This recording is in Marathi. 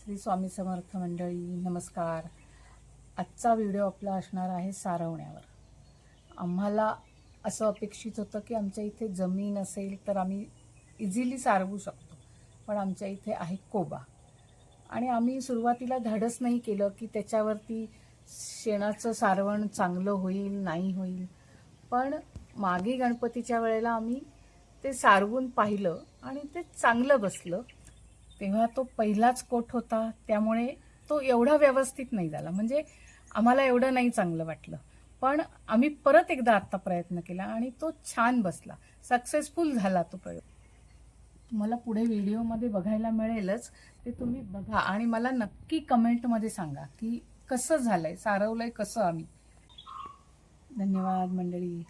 श्री स्वामी समर्थ मंडळी, नमस्कार. आजचा व्हिडिओ आपला असणार आहे सारवण्यावर. आम्हाला असं अपेक्षित होतं की आमच्या इथे जमीन असेल तर आम्ही इझिली सारवू शकतो, पण आमच्या इथे आहे कोबा आणि आम्ही सुरुवातीला धाडस नाही केलं की त्याच्यावरती शेणाचं सारवण चांगलं होईल नाही होईल. पण मागे गणपतीच्या वेळेला आम्ही ते सारवून पाहिलं आणि ते चांगलं बसलं. तेव्हा तो पहिलाच कोट होता, त्यामुळे तो एवढा व्यवस्थित नाही झाला, म्हणजे आम्हाला एवढं नाही चांगलं वाटलं. पण आम्ही परत एकदा आत्ता प्रयत्न केला आणि तो छान बसला, सक्सेसफुल झाला तो प्रयोग. तुम्हाला पुढे व्हिडिओमध्ये बघायला मिळेलच, ते तुम्ही बघा आणि मला नक्की कमेंटमध्ये सांगा की कसं झालंय, सारवलंय कसं आम्ही. धन्यवाद मंडळी.